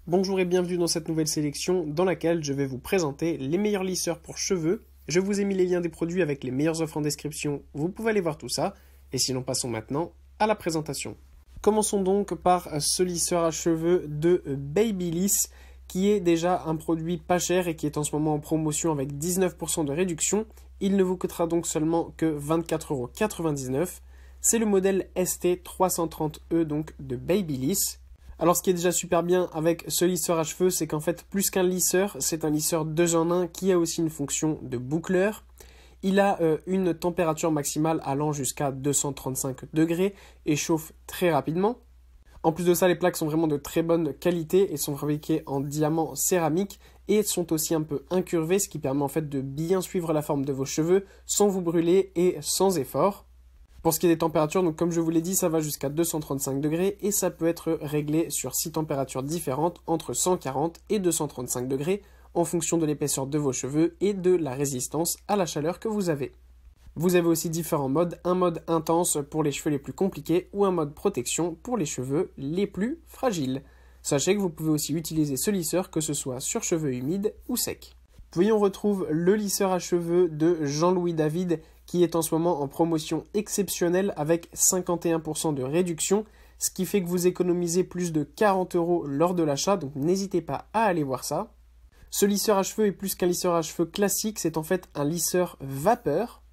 Bonjour et bienvenue dans cette nouvelle sélection dans laquelle je vais vous présenter les meilleurs lisseurs pour cheveux. Je vous ai mis les liens des produits avec les meilleures offres en description, vous pouvez aller voir tout ça. Et sinon passons maintenant à la présentation. Commençons donc par ce lisseur à cheveux de Babyliss qui est déjà un produit pas cher et qui est en ce moment en promotion avec 19% de réduction. Il ne vous coûtera donc seulement que 24,99 €. C'est le modèle ST330E donc de Babyliss. Alors ce qui est déjà super bien avec ce lisseur à cheveux, c'est qu'en fait plus qu'un lisseur, c'est un lisseur 2 en 1 qui a aussi une fonction de boucleur. Il a une température maximale allant jusqu'à 235 degrés et chauffe très rapidement. En plus de ça, les plaques sont vraiment de très bonne qualité et sont fabriquées en diamant céramique et sont aussi un peu incurvées, ce qui permet en fait de bien suivre la forme de vos cheveux sans vous brûler et sans effort. Pour ce qui est des températures, donc comme je vous l'ai dit, ça va jusqu'à 235 degrés et ça peut être réglé sur 6 températures différentes entre 140 et 235 degrés en fonction de l'épaisseur de vos cheveux et de la résistance à la chaleur que vous avez. Vous avez aussi différents modes, un mode intense pour les cheveux les plus compliqués ou un mode protection pour les cheveux les plus fragiles. Sachez que vous pouvez aussi utiliser ce lisseur que ce soit sur cheveux humides ou secs. Puis on retrouve le lisseur à cheveux de Jean-Louis David qui est en ce moment en promotion exceptionnelle avec 51% de réduction, ce qui fait que vous économisez plus de 40 € lors de l'achat, donc n'hésitez pas à aller voir ça. Ce lisseur à cheveux est plus qu'un lisseur à cheveux classique, c'est en fait un lisseur vapeur.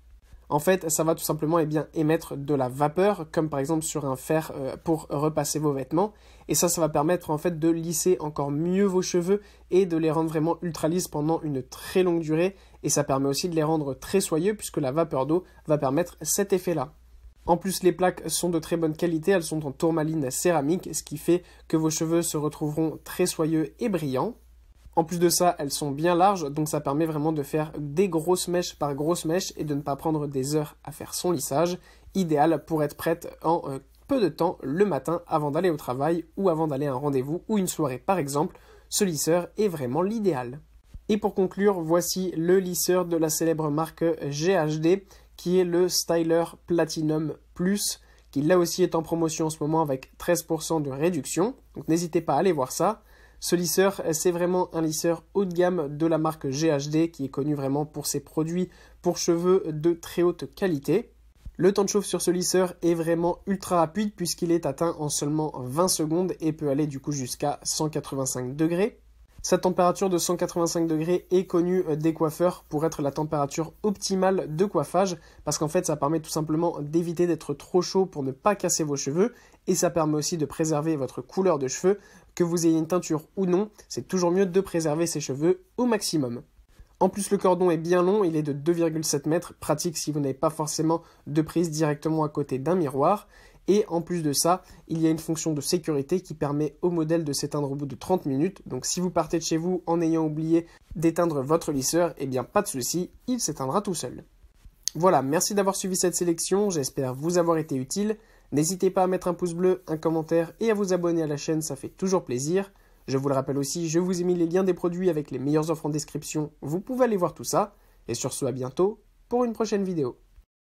En fait, ça va tout simplement émettre de la vapeur, comme par exemple sur un fer pour repasser vos vêtements. Et ça va permettre en fait de lisser encore mieux vos cheveux et de les rendre vraiment ultra lisses pendant une très longue durée. Et ça permet aussi de les rendre très soyeux puisque la vapeur d'eau va permettre cet effet-là. En plus, les plaques sont de très bonne qualité, elles sont en tourmaline céramique, ce qui fait que vos cheveux se retrouveront très soyeux et brillants. En plus de ça, elles sont bien larges, donc ça permet vraiment de faire des grosses mèches par grosses mèches et de ne pas prendre des heures à faire son lissage. Idéal pour être prête en peu de temps le matin avant d'aller au travail ou avant d'aller à un rendez-vous ou une soirée par exemple. Ce lisseur est vraiment l'idéal. Et pour conclure, voici le lisseur de la célèbre marque GHD qui est le Styler Platinum Plus qui là aussi est en promotion en ce moment avec 13% de réduction. Donc n'hésitez pas à aller voir ça. Ce lisseur, c'est vraiment un lisseur haut de gamme de la marque GHD qui est connu vraiment pour ses produits pour cheveux de très haute qualité. Le temps de chauffe sur ce lisseur est vraiment ultra rapide puisqu'il est atteint en seulement 20 secondes et peut aller du coup jusqu'à 185 degrés. Cette température de 185 degrés est connue des coiffeurs pour être la température optimale de coiffage parce qu'en fait ça permet tout simplement d'éviter d'être trop chaud pour ne pas casser vos cheveux et ça permet aussi de préserver votre couleur de cheveux. Que vous ayez une teinture ou non, c'est toujours mieux de préserver ses cheveux au maximum. En plus le cordon est bien long, il est de 2,7 mètres, pratique si vous n'avez pas forcément de prise directement à côté d'un miroir. Et en plus de ça, il y a une fonction de sécurité qui permet au modèle de s'éteindre au bout de 30 minutes. Donc si vous partez de chez vous en ayant oublié d'éteindre votre lisseur, eh bien pas de souci, il s'éteindra tout seul. Voilà, merci d'avoir suivi cette sélection, j'espère vous avoir été utile. N'hésitez pas à mettre un pouce bleu, un commentaire et à vous abonner à la chaîne, ça fait toujours plaisir. Je vous le rappelle aussi, je vous ai mis les liens des produits avec les meilleures offres en description, vous pouvez aller voir tout ça. Et sur ce, à bientôt pour une prochaine vidéo.